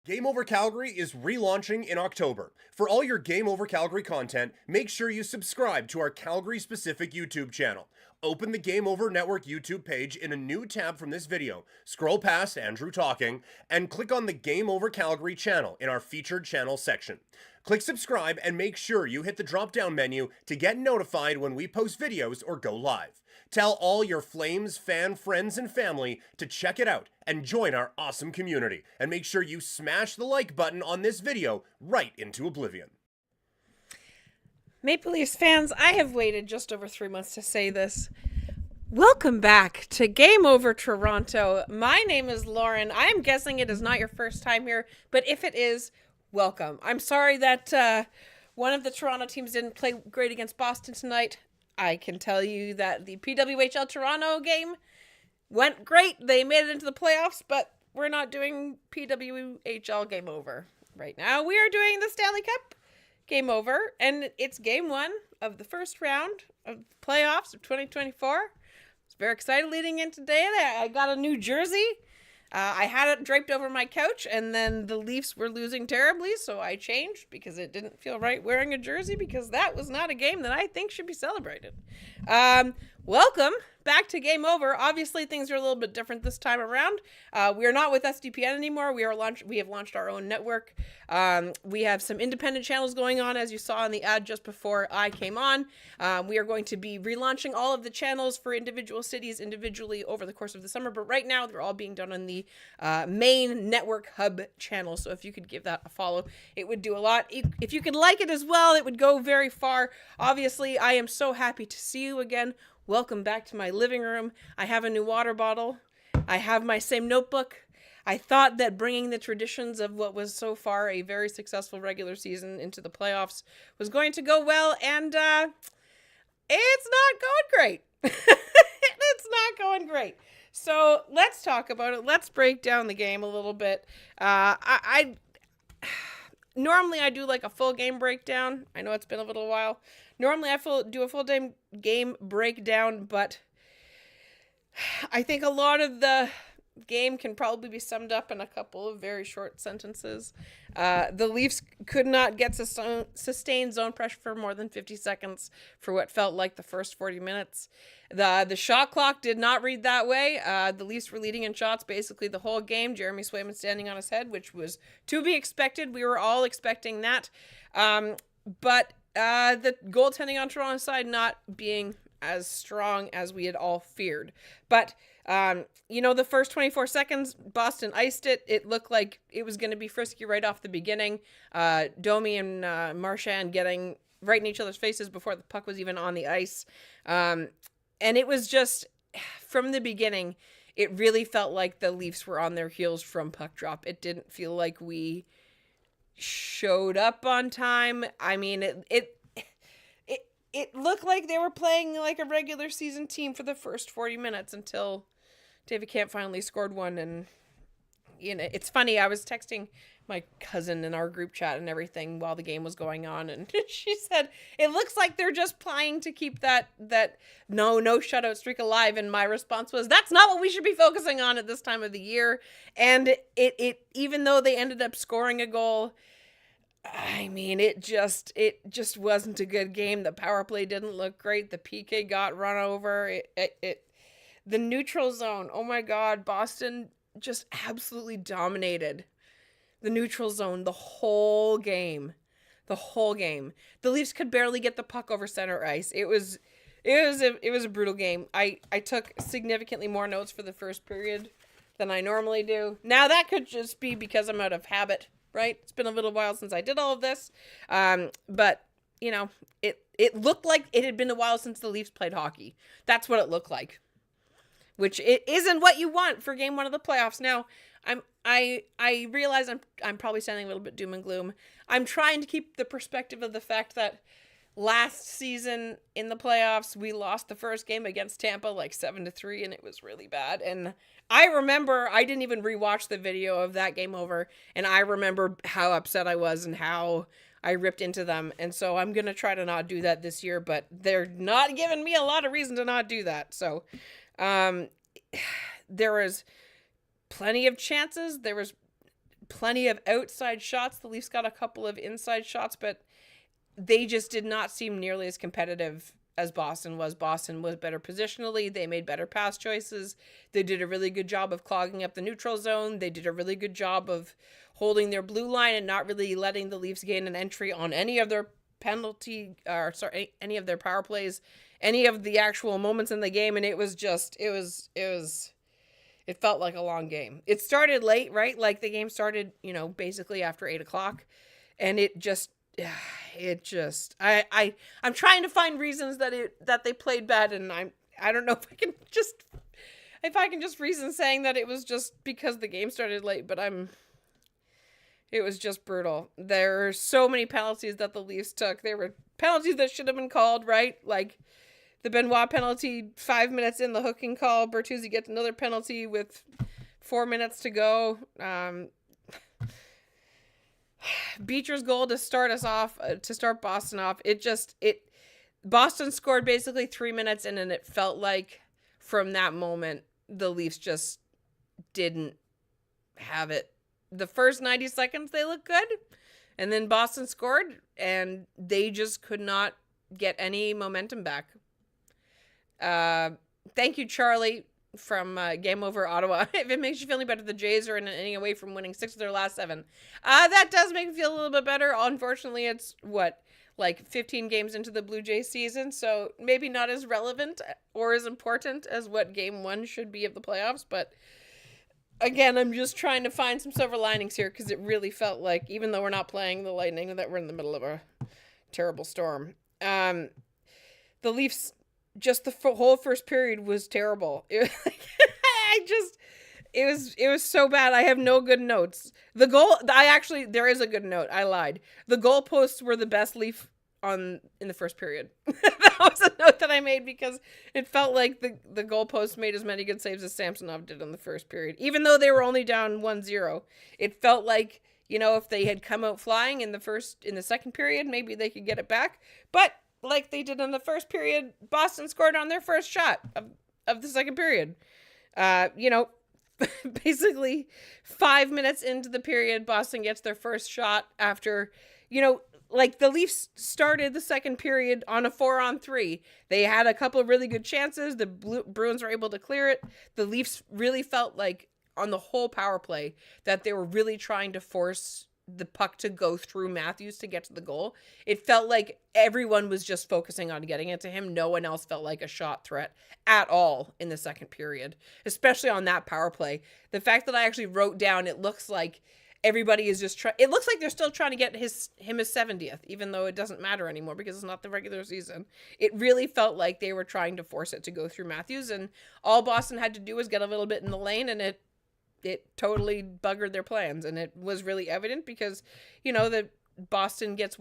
Game Over Calgary is relaunching in October. For all your Game Over Calgary content, make sure you subscribe to our Calgary-specific YouTube channel. Open the Game Over Network YouTube page in a new tab from this video, scroll past Andrew talking, and click on the Game Over Calgary channel in our featured channel section. Click subscribe and make sure you hit the drop-down menu to get notified when we post videos or go live. Tell all your Flames fan friends and family to check it out and join our awesome community. And make sure you smash the like button on this video right into oblivion. Maple Leafs fans, I have waited just over 3 months to say this. Welcome back to Game Over Toronto. My name is Lauren. I am guessing it is not your first time here, but if it is, welcome. I'm sorry that one of the Toronto teams didn't play great against Boston tonight. I can tell you that the PWHL Toronto game went great. They made it into the playoffs, but we're not doing PWHL Game Over right now. We are doing the Stanley Cup Game Over, and it's game one of the first round of the playoffs of 2024. I was very excited leading in today. I got a new jersey. I had it draped over my couch, and then the Leafs were losing terribly, so I changed because it didn't feel right wearing a jersey because that was not a game that I think should be celebrated. Welcome back to Game Over. Obviously, things are a little bit different this time around. We are not with SDPN anymore. We have launched our own network. We have some independent channels going on, as you saw in the ad just before I came on. We are going to be relaunching all of the channels for individual cities individually over the course of the summer, but right now they're all being done on the main network hub channel. So if you could give that a follow, it would do a lot. If you could like it as well, it would go very far. Obviously, I am so happy to see you again. Welcome back to my living room. I have a new water bottle. I have my same notebook. I thought that bringing the traditions of what was so far a very successful regular season into the playoffs was going to go well, and it's not going great. It's not going great. So let's talk about it. Let's break down the game a little bit. Normally I do like a full game breakdown. I know it's been a little while. Normally I do a full game breakdown, but I think a lot of the game can probably be summed up in a couple of very short sentences. The Leafs could not get sustained zone pressure for more than 50 seconds for what felt like the first 40 minutes. The shot clock did not read that way. The Leafs were leading in shots basically the whole game. Jeremy Swayman standing on his head, which was to be expected. We were all expecting that. But the goaltending on Toronto's side not being as strong as we had all feared. But the first 24 seconds, Boston iced it. It looked like it was going to be frisky right off the beginning. Domi and Marchand getting right in each other's faces before the puck was even on the ice. And it was just, from the beginning, it really felt like the Leafs were on their heels from puck drop. It didn't feel like we showed up on time. I mean, it looked like they were playing like a regular season team for the first 40 minutes until David Camp finally scored one. And, it's funny. I was texting my cousin in our group chat and everything while the game was going on. And she said, it looks like they're just playing to keep that no shutout streak alive. And my response was, that's not what we should be focusing on at this time of the year. And it even though they ended up scoring a goal, I mean, it just wasn't a good game. The power play didn't look great. The PK got run over. The neutral zone. Oh my God, Boston just absolutely dominated the neutral zone the whole game. The Leafs could barely get the puck over center ice. It was a brutal game. I took significantly more notes for the first period than I normally do. Now that could just be because I'm out of habit. Right? It's been a little while since I did all of this. But, it looked like it had been a while since the Leafs played hockey. That's what it looked like. Which it isn't what you want for game one of the playoffs. Now, I realize I'm probably sounding a little bit doom and gloom. I'm trying to keep the perspective of the fact that last season in the playoffs, we lost the first game against Tampa like 7-3, and it was really bad. And I remember I didn't even rewatch the video of that game over, and I remember how upset I was and how I ripped into them. And so I'm going to try to not do that this year, but they're not giving me a lot of reason to not do that. So there was plenty of chances. There was plenty of outside shots. The Leafs got a couple of inside shots, but they just did not seem nearly as competitive as Boston was. Boston was better positionally. They made better pass choices. They did a really good job of clogging up the neutral zone. They did a really good job of holding their blue line and not really letting the Leafs gain an entry on any of their any of their power plays, any of the actual moments in the game. And it felt like a long game. It started late, right? Like the game started, basically after 8:00, and I'm trying to find reasons that they played bad, and I don't know if I can just reason saying that it was just because the game started late, but it was just brutal. There are so many penalties that the Leafs took. There were penalties that should have been called, right? Like the Benoit penalty, 5 minutes in, the hooking call. Bertuzzi gets another penalty with 4 minutes to go. Beecher's goal to start us off, to start Boston off. Boston scored basically 3 minutes in, and it felt like from that moment, the Leafs just didn't have it. The first 90 seconds, they looked good, and then Boston scored, and they just could not get any momentum back. Thank you, Charlie, from Game Over Ottawa. If it makes you feel any better, the Jays are in an inning away from winning 6 of their last 7. That does make me feel a little bit better. Unfortunately, it's 15 games into the Blue Jays season, so maybe not as relevant or as important as what Game 1 should be of the playoffs, but again, I'm just trying to find some silver linings here, because it really felt like, even though we're not playing the Lightning, that we're in the middle of a terrible storm. The Leafs, just the whole first period was terrible. It was so bad. I have no good notes. The goal, there is a good note. I lied. The goalposts were the best Leaf in the first period. That was a note that I made, because it felt like the goalposts made as many good saves as Samsonov did in the first period. Even though they were only down 1-0, it felt like, if they had come out flying in the second period, maybe they could get it back. But like they did in the first period, Boston scored on their first shot of the second period. Basically 5 minutes into the period, Boston gets their first shot after, the Leafs started the second period on a 4-on-3. They had a couple of really good chances. The Bruins were able to clear it. The Leafs really felt like, on the whole power play, that they were really trying to force the puck to go through Matthews to get to the goal. It felt like everyone was just focusing on getting it to him. No one else felt like a shot threat at all in the second period, especially on that power play. The fact that I actually wrote down, it looks like everybody is just it looks like they're still trying to get him his 70th, even though it doesn't matter anymore because it's not the regular season. It really felt like they were trying to force it to go through Matthews, and all Boston had to do was get a little bit in the lane, and it totally buggered their plans. And it was really evident because, that Boston gets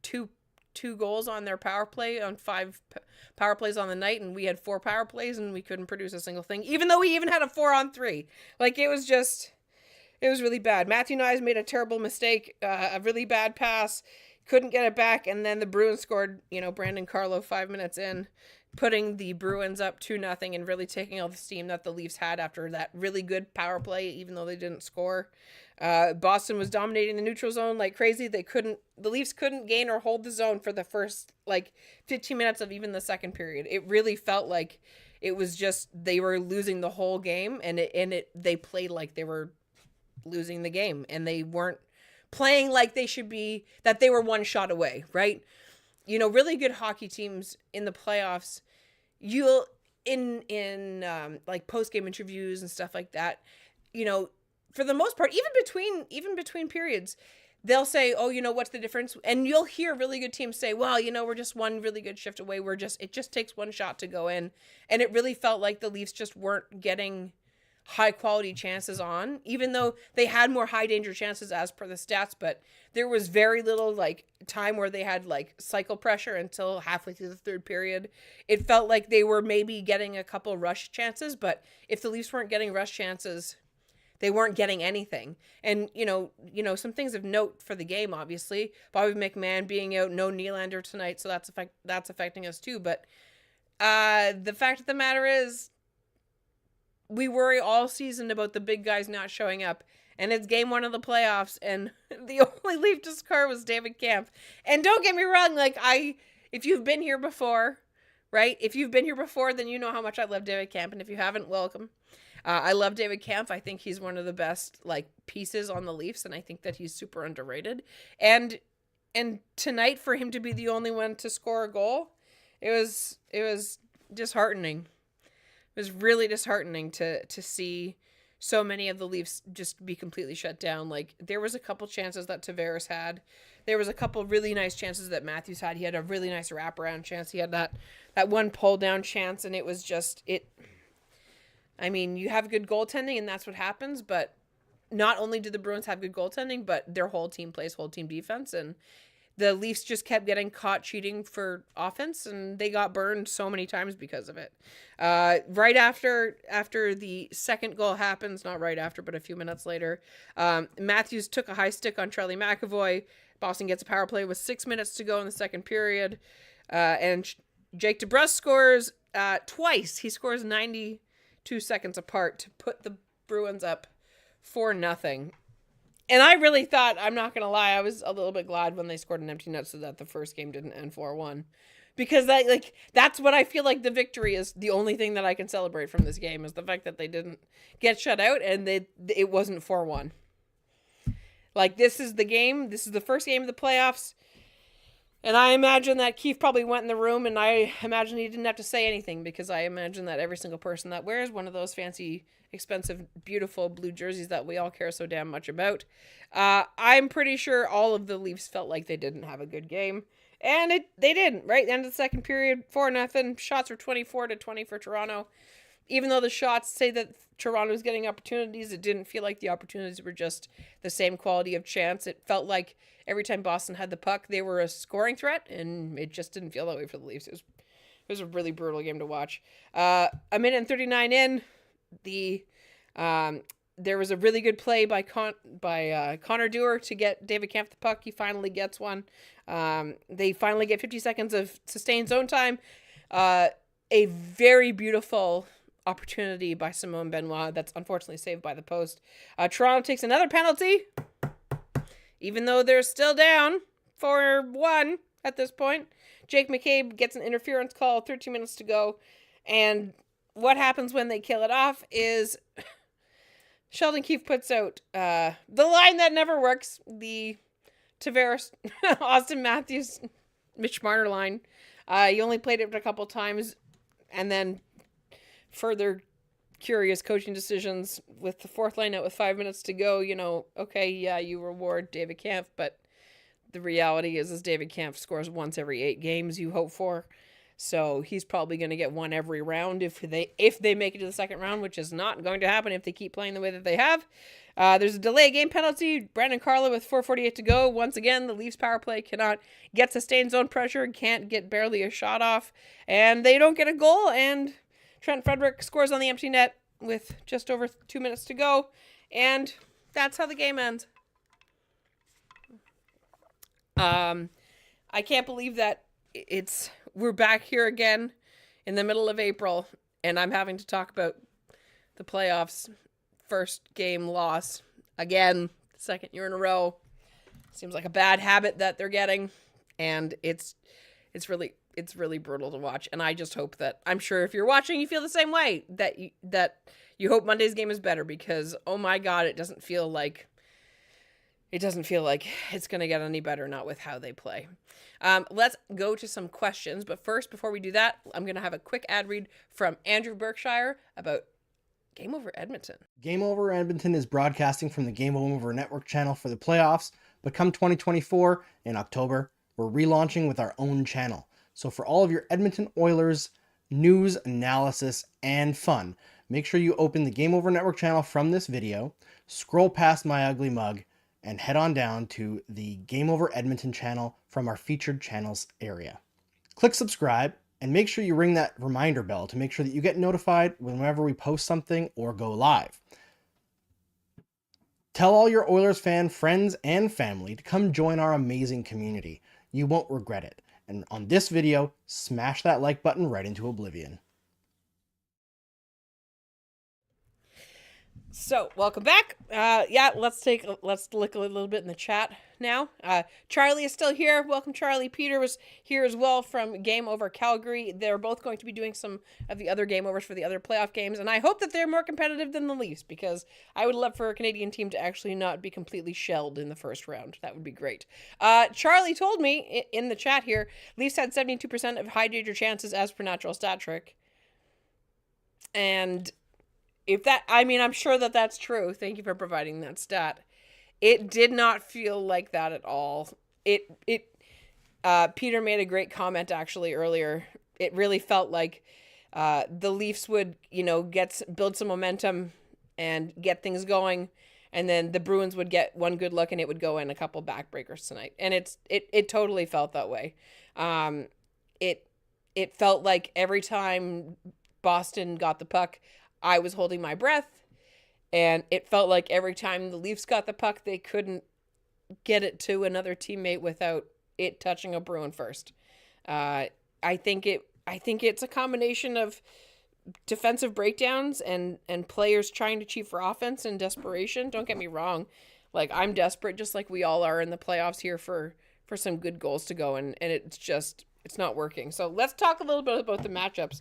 two goals on their power play, on 5 power plays on the night, and we had 4 power plays and we couldn't produce a single thing, even though we even had a 4-on-3. It was really bad. Matthew Nyes made a terrible mistake, a really bad pass, couldn't get it back, and then the Bruins scored, Brandon Carlo 5 minutes in, putting the Bruins up 2-0 and really taking all the steam that the Leafs had after that really good power play, even though they didn't score. Boston was dominating the neutral zone like crazy. The Leafs couldn't gain or hold the zone for the first 15 minutes of even the second period. It really felt like it was just, they were losing the whole game, and they played like they were losing the game, and they weren't playing like they should be, that they were one shot away, right? Really good hockey teams in the playoffs, you'll in post-game interviews and stuff like that, for the most part, even between periods, they'll say, oh, what's the difference? And you'll hear really good teams say, well, we're just one really good shift away. It just takes one shot to go in. And it really felt like the Leafs just weren't getting high quality chances on, even though they had more high danger chances as per the stats, but there was very little time where they had cycle pressure until halfway through the third period. It felt like they were maybe getting a couple rush chances, but if the Leafs weren't getting rush chances, they weren't getting anything. And some things of note for the game, obviously, Bobby McMahon being out, no Nylander tonight, so that's affecting us too. But the fact of the matter is, we worry all season about the big guys not showing up, and it's game 1 of the playoffs, and the only Leaf to score was David Kampf. And don't get me wrong, like, if you've been here before, right? If you've been here before, then you know how much I love David Kampf, and if you haven't, welcome. I love David Kampf. I think he's one of the best, like, pieces on the Leafs, and I think that he's super underrated. And tonight, for him to be the only one to score a goal, it was disheartening. It was really disheartening to see so many of the Leafs just be completely shut down. Like, there was a couple chances that Tavares had. There was a couple really nice chances that Matthews had. He had a really nice wraparound chance. He had that one pull down chance, and it was just it. I mean, you have good goaltending, and that's what happens. But not only do the Bruins have good goaltending, but their whole team plays whole team defense, and the Leafs just kept getting caught cheating for offense, and they got burned so many times because of it. Right after the second goal happens, not right after, but a few minutes later, Matthews took a high stick on Charlie McAvoy. Boston gets a power play with 6 minutes to go in the second period, and Jake DeBrusk scores twice. He scores 92 seconds apart to put the Bruins up 4-0. And I really thought, I'm not going to lie, I was a little bit glad when they scored an empty net so that the first game didn't end 4-1. Because that's what I feel like the victory is. The only thing that I can celebrate from this game is the fact that they didn't get shut out and it wasn't 4-1. Like, this is the game. This is the first game of the playoffs. And I imagine that Keith probably went in the room, and I imagine he didn't have to say anything, because I imagine that every single person that wears one of those fancy, expensive, beautiful blue jerseys that we all care so damn much about, I'm pretty sure all of the Leafs felt like they didn't have a good game. And they didn't, right? The end of the second period, 4-0. Shots were 24-20 for Toronto. Even though the shots say that Toronto was getting opportunities, it didn't feel like the opportunities were just the same quality of chance. It felt like every time Boston had the puck, they were a scoring threat, and it just didn't feel that way for the Leafs. It was a really brutal game to watch. A minute and 39 in, there was a really good play by Connor Dewar to get David Kampf the puck. He finally gets one. They finally get 50 seconds of sustained zone time. A very beautiful opportunity by Simone Benoit that's unfortunately saved by the post. Toronto takes another penalty, even though they're still down 4-1 at this point. Jake McCabe gets an interference call, 13 minutes to go, and what happens when they kill it off is Sheldon Keefe puts out the line that never works, the Tavares, Austin Matthews, Mitch Marner line. He only played it a couple times, and then further curious coaching decisions with the fourth line out with 5 minutes to go. Okay, yeah, you reward David Kampf, but the reality is David Kampf scores once every 8 games you hope for. So he's probably going to get one every round if they make it to the second round, which is not going to happen if they keep playing the way that they have. There's a delay game penalty. Brandon Carlo with 4:48 to go. Once again, the Leafs power play cannot get sustained zone pressure, can't get barely a shot off, and they don't get a goal, and Trent Frederick scores on the empty net with just over 2 minutes to go, and that's how the game ends. I can't believe that we're back here again in the middle of April, and I'm having to talk about the playoffs. First game loss again, second year in a row. Seems like a bad habit that they're getting, and it's really brutal to watch. And I just hope that, I'm sure if you're watching, you feel the same way, that you hope Monday's game is better, because oh my God, it doesn't feel like it's going to get any better, not with how they play. Let's go to some questions. But first, before we do that, I'm going to have a quick ad read from Andrew Berkshire about Game Over Edmonton. Game Over Edmonton is broadcasting from the Game Over Network channel for the playoffs, but come 2024 in October, we're relaunching with our own channel. So for all of your Edmonton Oilers news, analysis, and fun, make sure you open the Game Over Network channel from this video, scroll past my ugly mug, and head on down to the Game Over Edmonton channel from our featured channels area. Click subscribe, and make sure you ring that reminder bell to make sure that you get notified whenever we post something or go live. Tell all your Oilers fan friends and family to come join our amazing community. You won't regret it. And on this video, smash that like button right into oblivion. So, welcome back. Let's look a little bit in the chat now. Charlie is still here. Welcome, Charlie. Peter was here as well from Game Over Calgary. They're both going to be doing some of the other game overs for the other playoff games, and I hope that they're more competitive than the Leafs, because I would love for a Canadian team to actually not be completely shelled in the first round. That would be great. Charlie told me in the chat here, Leafs had 72% of high danger chances as per natural stat trick. And I'm sure that that's true. Thank you for providing that stat. It did not feel like that at all. Peter made a great comment actually earlier. It really felt like the Leafs would, build some momentum and get things going, and then the Bruins would get one good look and it would go in a couple backbreakers tonight. And it totally felt that way. It felt like every time Boston got the puck, I was holding my breath, and it felt like every time the Leafs got the puck, they couldn't get it to another teammate without it touching a Bruin first. I think it's a combination of defensive breakdowns and players trying to cheat for offense and desperation. Don't get me wrong. Like, I'm desperate, just like we all are in the playoffs here for some good goals to go, and it's not working. So let's talk a little bit about the matchups.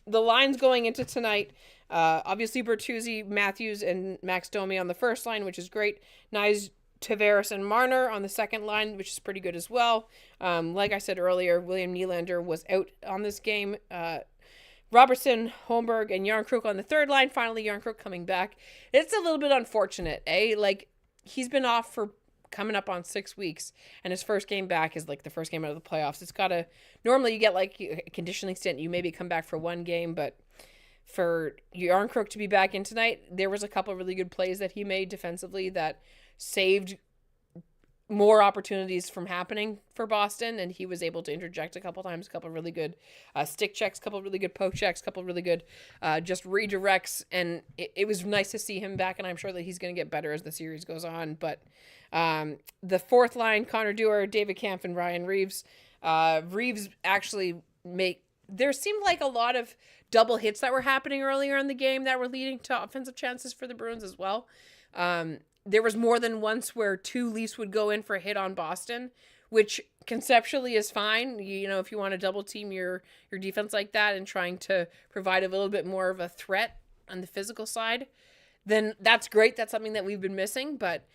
The lines going into tonight, obviously Bertuzzi, Matthews, and Max Domi on the first line, which is great. Nyes, Tavares, and Marner on the second line, which is pretty good as well. Like I said earlier, William Nylander was out on this game. Robertson, Holmberg, and Yarncrook on the third line. Finally, Yarncrook coming back. It's a little bit unfortunate, eh? Like, he's been off for coming up on 6 weeks, and his first game back is like the first game out of the playoffs. It's gotta, normally you get like a conditioning stint, you maybe come back for one game, but for Yarncrook to be back in tonight, there was a couple of really good plays that he made defensively that saved more opportunities from happening for Boston, and he was able to interject a couple times, a couple of really good stick checks, a couple of really good poke checks, a couple of really good just redirects, and it was nice to see him back, and I'm sure that he's going to get better as the series goes on. But the fourth line, Connor Dewar, David Kampf, and Ryan Reeves. Reeves actually there seemed like a lot of double hits that were happening earlier in the game that were leading to offensive chances for the Bruins as well. There was more than once where two Leafs would go in for a hit on Boston, which conceptually is fine. If you want to double team your defense like that and trying to provide a little bit more of a threat on the physical side, then that's great. That's something that we've been missing, but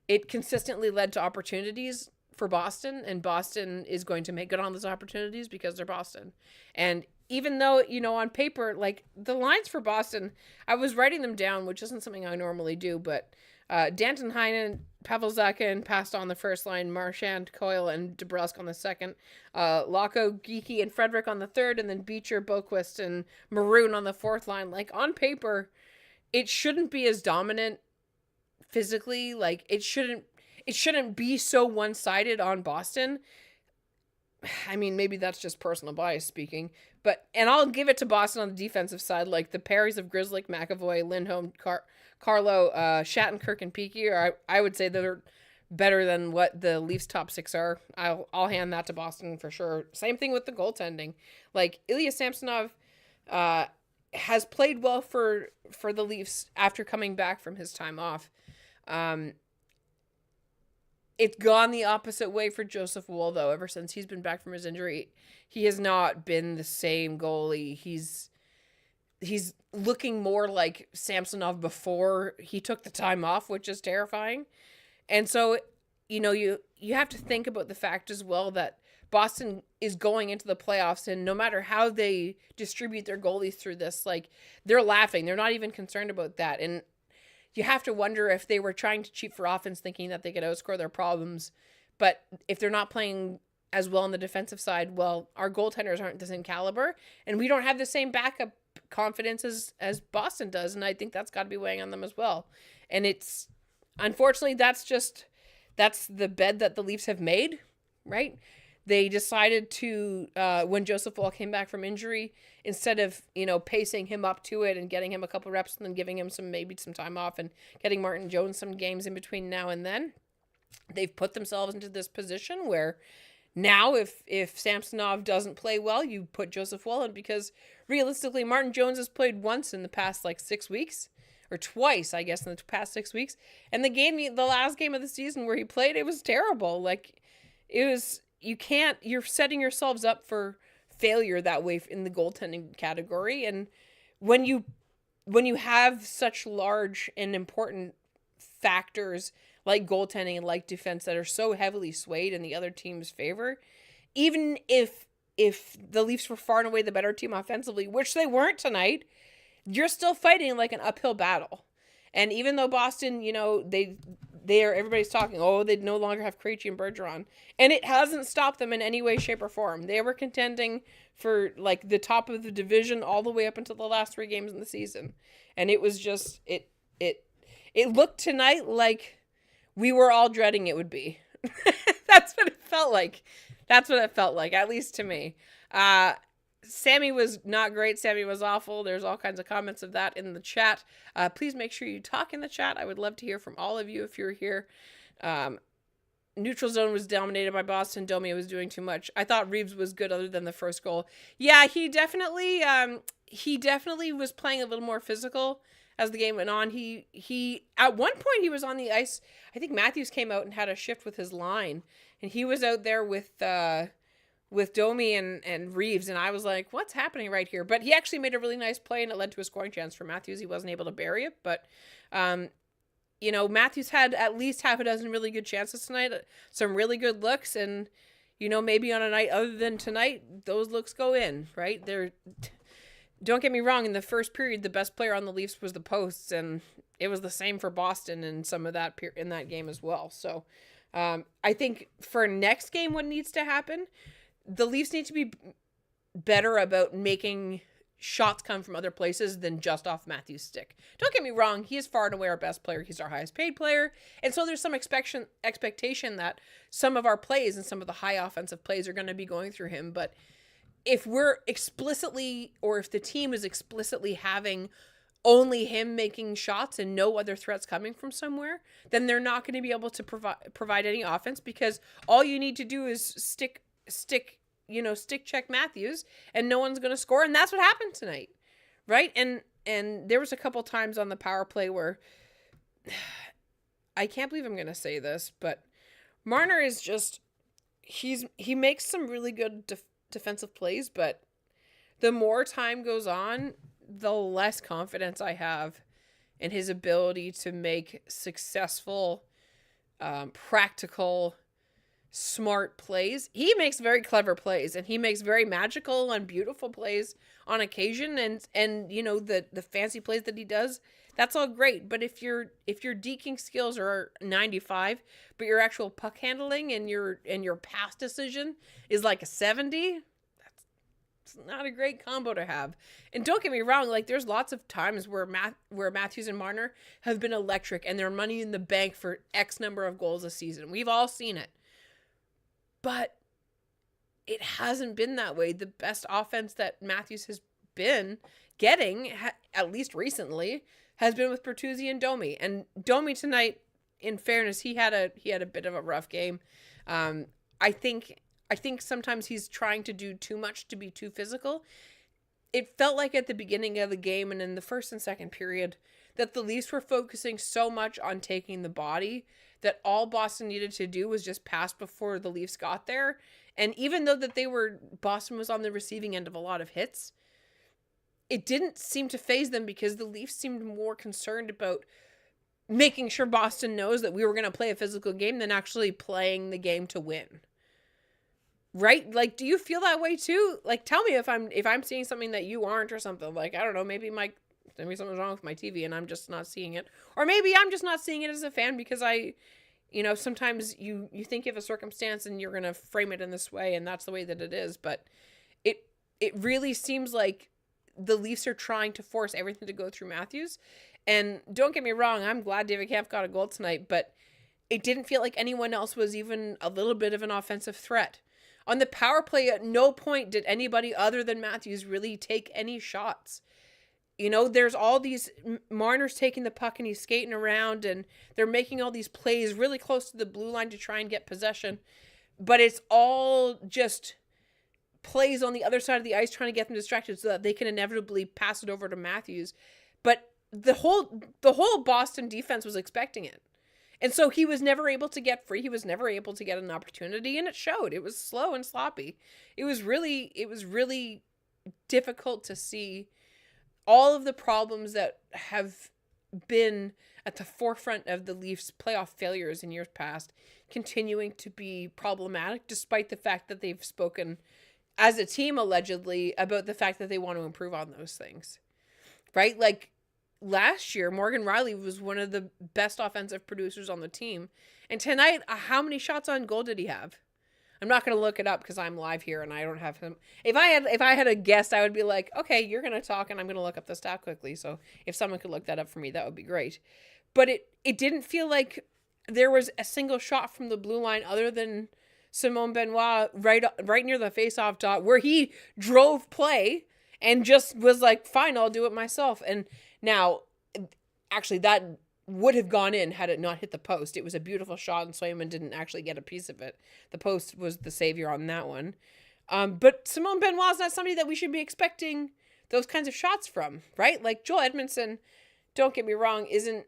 it consistently led to opportunities for Boston, and Boston is going to make good on those opportunities because they're Boston. And even though, on paper, like, the lines for Boston, I was writing them down, which isn't something I normally do, but Danton Heinen, Pavel Zakin passed on the first line, Marchand, Coyle, and DeBrusk on the second, Lacko, Geeky, and Frederick on the third, and then Beecher, Boquist, and Maroon on the fourth line. Like, on paper, it shouldn't be as dominant physically. Like, it shouldn't be so one-sided on Boston. I mean, maybe that's just personal bias speaking, and I'll give it to Boston on the defensive side. Like, the parries of Grzelcyk, McAvoy, Lindholm, Carlo, Shattenkirk, and Peaky I would say they're better than what the Leafs' top six are. I'll hand that to Boston for sure. Same thing with the goaltending. Like, Ilya Samsonov has played well for the Leafs after coming back from his time off. It's gone the opposite way for Joseph Woll, though. Ever since he's been back from his injury, he has not been the same goalie. He's looking more like Samsonov before he took the time off, which is terrifying. And so, you have to think about the fact as well that Boston is going into the playoffs, and no matter how they distribute their goalies through this, like, they're laughing. They're not even concerned about that. And you have to wonder if they were trying to cheat for offense, thinking that they could outscore their problems. But if they're not playing as well on the defensive side, well, our goaltenders aren't the same caliber, and we don't have the same backup confidence as Boston does, and I think that's got to be weighing on them as well. And it's, unfortunately, that's the bed that the Leafs have made, right? They decided to, when Joseph Woll came back from injury, instead of, pacing him up to it and getting him a couple reps and then giving him maybe some time off and getting Martin Jones some games in between now and then, they've put themselves into this position where now if Samsonov doesn't play well, you put Joseph Woll in, because realistically, Martin Jones has played once in the past 6 weeks or twice, I guess, in the past 6 weeks. And the last game of the season where he played, it was terrible. Like, you're setting yourselves up for failure that way in the goaltending category. And when you have such large and important factors like goaltending and like defense that are so heavily swayed in the other team's favor, even if the Leafs were far and away the better team offensively, which they weren't tonight, you're still fighting like an uphill battle. And even though Boston, everybody's talking, they no longer have Krejci and Bergeron, and it hasn't stopped them in any way, shape, or form. They were contending for like the top of the division all the way up until the last 3 games in the season, and it was just it looked tonight like we were all dreading it would be. That's what it felt like. At least to me. Sammy was not great. Sammy was awful. There's all kinds of comments of that in the chat. Please make sure you talk in the chat. I would love to hear from all of you if you're here. Neutral zone was dominated by Boston. Domi was doing too much. I thought Reeves was good other than the first goal. Yeah, he definitely was playing a little more physical as the game went on. He at one point he was on the ice. I think Matthews came out and had a shift with his line, and he was out there with Domi and Reeves, and I was like, what's happening right here? But he actually made a really nice play, and it led to a scoring chance for Matthews. He wasn't able to bury it, but Matthews had at least half a dozen really good chances tonight, some really good looks, and maybe on a night other than tonight, those looks go in, right? Don't get me wrong, in the first period, the best player on the Leafs was the posts, and it was the same for Boston in some of that in that game as well. So I think for next game, what needs to happen, the Leafs need to be better about making shots come from other places than just off Matthews' stick. Don't get me wrong, he is far and away our best player. He's our highest paid player. And so there's some expectation that some of our plays and some of the high offensive plays are going to be going through him. But if we're explicitly, or if the team is explicitly having only him making shots and no other threats coming from somewhere, then they're not going to be able to provide any offense, because all you need to do is stick check Matthews and no one's going to score. And that's what happened tonight. Right. And there was a couple times on the power play where I can't believe I'm going to say this, but Marner is just, he makes some really good defensive plays, but the more time goes on, the less confidence I have in his ability to make successful, practical, smart plays. He makes very clever plays, and he makes very magical and beautiful plays on occasion, and the fancy plays that he does, that's all great. But if your deking skills are 95, but your actual puck handling and your pass decision is like a 70, it's not a great combo to have. And don't get me wrong, like there's lots of times where Matthews and Marner have been electric and they're money in the bank for X number of goals a season. We've all seen it. But it hasn't been that way. The best offense that Matthews has been getting, at least recently, has been with Bertuzzi and Domi. And Domi tonight, in fairness, he had a bit of a rough game. I think sometimes he's trying to do too much to be too physical. It felt like at the beginning of the game and in the first and second period that the Leafs were focusing so much on taking the body that all Boston needed to do was just pass before the Leafs got there. And even though that Boston was on the receiving end of a lot of hits, it didn't seem to faze them, because the Leafs seemed more concerned about making sure Boston knows that we were going to play a physical game than actually playing the game to win. Right? Like, do you feel that way too? Like, tell me if I'm seeing something that you aren't or something. Like, I don't know, maybe something's wrong with my TV and I'm just not seeing it. Or maybe I'm just not seeing it as a fan because sometimes you think of a circumstance and you're going to frame it in this way and that's the way that it is. But it really seems like the Leafs are trying to force everything to go through Matthews. And don't get me wrong, I'm glad David Kampf got a goal tonight, but it didn't feel like anyone else was even a little bit of an offensive threat. On the power play, at no point did anybody other than Matthews really take any shots. There's all these Marner's taking the puck and he's skating around and they're making all these plays really close to the blue line to try and get possession. But it's all just plays on the other side of the ice trying to get them distracted so that they can inevitably pass it over to Matthews. But the whole Boston defense was expecting it. And so he was never able to get free. He was never able to get an opportunity, and it showed. It was slow and sloppy. It was really difficult to see all of the problems that have been at the forefront of the Leafs' playoff failures in years past continuing to be problematic, despite the fact that they've spoken as a team, allegedly, about the fact that they want to improve on those things. Right? Like, last year, Morgan Rielly was one of the best offensive producers on the team. And tonight, how many shots on goal did he have? I'm not going to look it up because I'm live here and I don't have him. If I had a guess, I would be like, okay, you're going to talk and I'm going to look up the stat quickly. So if someone could look that up for me, that would be great. But it didn't feel like there was a single shot from the blue line other than Simon Benoit right near the faceoff dot where he drove play and just was like, fine, I'll do it myself. And now, actually, that would have gone in had it not hit the post. It was a beautiful shot, and Swayman didn't actually get a piece of it. The post was the savior on that one. But Simon Benoit is not somebody that we should be expecting those kinds of shots from, right? Like, Joel Edmondson, don't get me wrong, isn't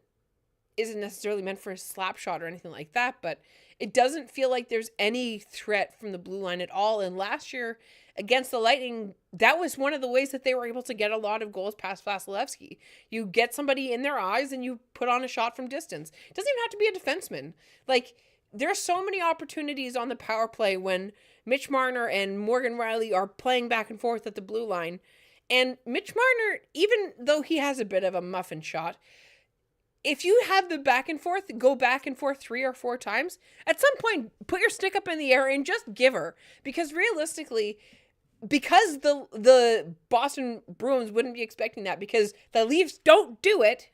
necessarily meant for a slap shot or anything like that, but it doesn't feel like there's any threat from the blue line at all. And last year against the Lightning, that was one of the ways that they were able to get a lot of goals past Vasilevsky. You get somebody in their eyes and you put on a shot from distance. It doesn't even have to be a defenseman. Like, there are so many opportunities on the power play when Mitch Marner and Morgan Rielly are playing back and forth at the blue line. And Mitch Marner, even though he has a bit of a muffin shot, if you have the back and forth, go back and forth 3 or 4 times, at some point, put your stick up in the air and just give her. Because realistically, because the Boston Bruins wouldn't be expecting that, because the Leafs don't do it,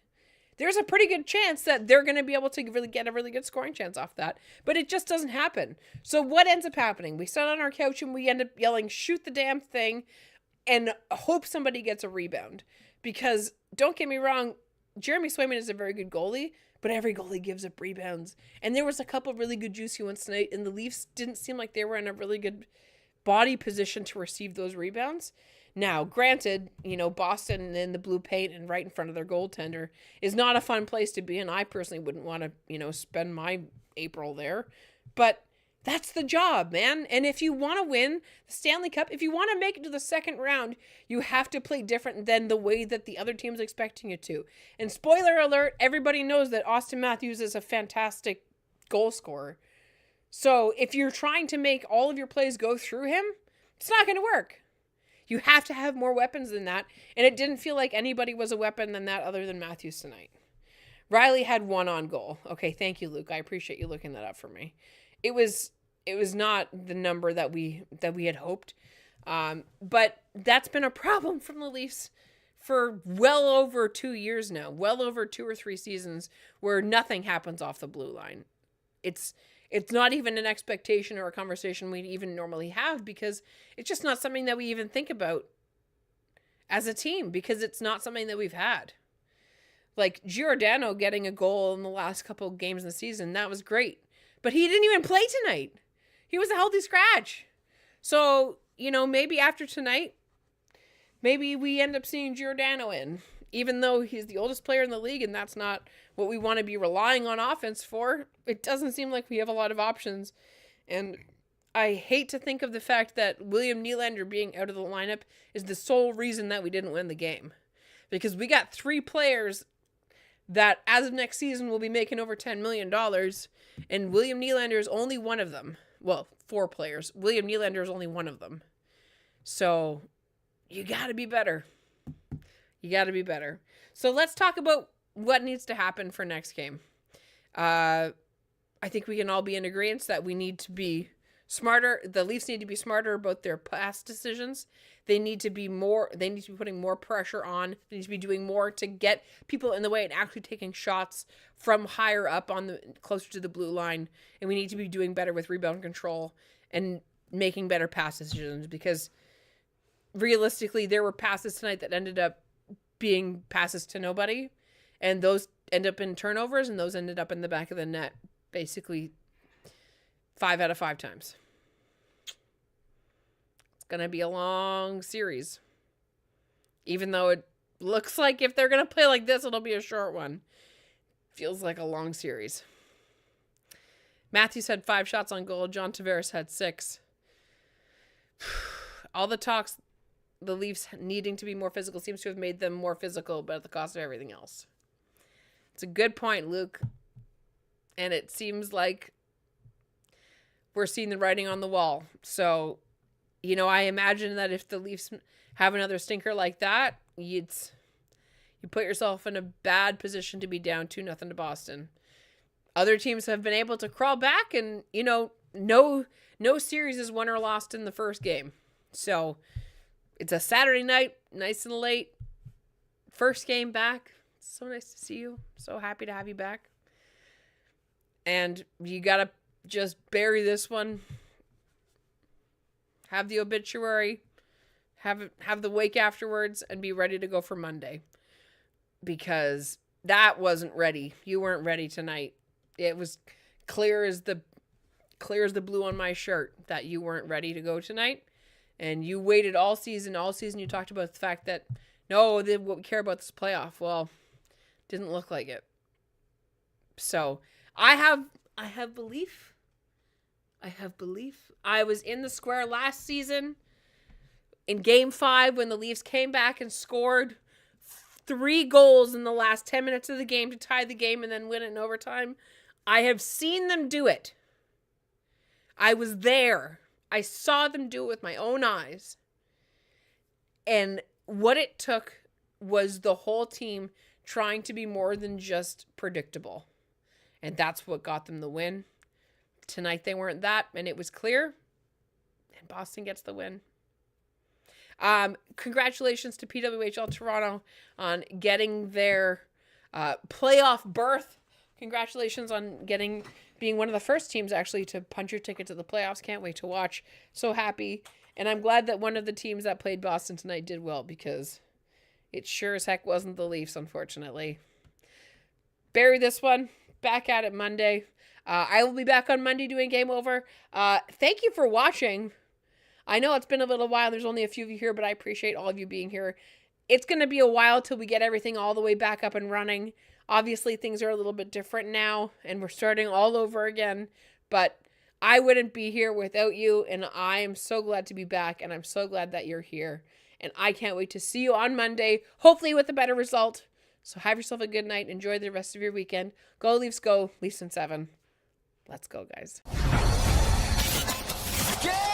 there's a pretty good chance that they're going to be able to really get a really good scoring chance off that. But it just doesn't happen. So what ends up happening? We sit on our couch and we end up yelling, shoot the damn thing, and hope somebody gets a rebound. Because, don't get me wrong, Jeremy Swayman is a very good goalie, but every goalie gives up rebounds. And there was a couple really good juicy ones tonight, and the Leafs didn't seem like they were in a really good body position to receive those rebounds. Now, granted, Boston in the blue paint and right in front of their goaltender is not a fun place to be, and I personally wouldn't want to, spend my April there. But that's the job, man. And if you want to win the Stanley Cup, if you want to make it to the second round, you have to play different than the way that the other team's expecting you to. And spoiler alert, everybody knows that Austin Matthews is a fantastic goal scorer. So if you're trying to make all of your plays go through him, it's not going to work. You have to have more weapons than that. And it didn't feel like anybody was a weapon than that other than Matthews tonight. Rielly had 1 on goal. Okay, thank you, Luke. I appreciate you looking that up for me. It was not the number that we had hoped. But that's been a problem from the Leafs for well over 2 years now. Well over 2 or 3 seasons where nothing happens off the blue line. It's not even an expectation or a conversation we'd even normally have because it's just not something that we even think about as a team because it's not something that we've had. Like Giordano getting a goal in the last couple of games in the season, that was great. But he didn't even play tonight. He was a healthy scratch. So, maybe after tonight, maybe we end up seeing Giordano in. Even though he's the oldest player in the league and that's not what we want to be relying on offense for, it doesn't seem like we have a lot of options. And I hate to think of the fact that William Nylander being out of the lineup is the sole reason that we didn't win the game. Because we got 3 players that as of next season will be making over $10 million, and William Nylander is only one of them. Well, 4 players. William Nylander is only one of them. So, you got to be better. You got to be better. So let's talk about what needs to happen for next game. I think we can all be in agreement that we need to be smarter. The Leafs need to be smarter about their past decisions. They need to be putting more pressure on. They need to be doing more to get people in the way and actually taking shots from higher up closer to the blue line. And we need to be doing better with rebound control and making better pass decisions because realistically, there were passes tonight that ended up being passes to nobody, and those end up in turnovers, and those ended up in the back of the net, basically 5 out of 5 times. It's going to be a long series, even though it Looks like if they're going to play like this, it'll be a short one. Feels like a long series. Matthews had 5 shots on goal. John Tavares had 6. All the talks, the Leafs needing to be more physical seems to have made them more physical, but at the cost of everything else. It's a good point, Luke. And it seems like we're seeing the writing on the wall. So, I imagine that if the Leafs have another stinker like that, you put yourself in a bad position to be down 2-0 to Boston. Other teams have been able to crawl back, and, no series is won or lost in the first game. So it's a Saturday night, nice and late. First game back. So nice to see you. So happy to have you back. And you got to just bury this one. Have the obituary. Have the wake afterwards and be ready to go for Monday. Because that wasn't ready. You weren't ready tonight. It was clear as the blue on my shirt that you weren't ready to go tonight. And you waited all season. All season you talked about the fact that, no, what we care about this playoff. Well, didn't look like it. So I have belief. I have belief. I was in the square last season in Game 5 when the Leafs came back and scored 3 goals in the last 10 minutes of the game to tie the game and then win it in overtime. I have seen them do it. I was there. I saw them do it with my own eyes. And what it took was the whole team trying to be more than just predictable. And that's what got them the win. Tonight they weren't that, and it was clear. And Boston gets the win. Congratulations to PWHL Toronto on getting their playoff berth. Congratulations on being one of the first teams actually to punch your ticket to the playoffs. Can't wait to watch. So happy. And I'm glad that one of the teams that played Boston tonight did well, because it sure as heck wasn't the Leafs, unfortunately. Bury this one. Back at it Monday. I will be back on Monday doing Game Over. Thank you for watching. I know it's been a little while. There's only a few of you here, but I appreciate all of you being here. It's going to be a while till we get everything all the way back up and running. Obviously, things are a little bit different now, and we're starting all over again. But I wouldn't be here without you, and I am so glad to be back, and I'm so glad that you're here. And I can't wait to see you on Monday, hopefully with a better result. So have yourself a good night. Enjoy the rest of your weekend. Go Leafs, go. Leafs in 7. Let's go, guys. Yeah!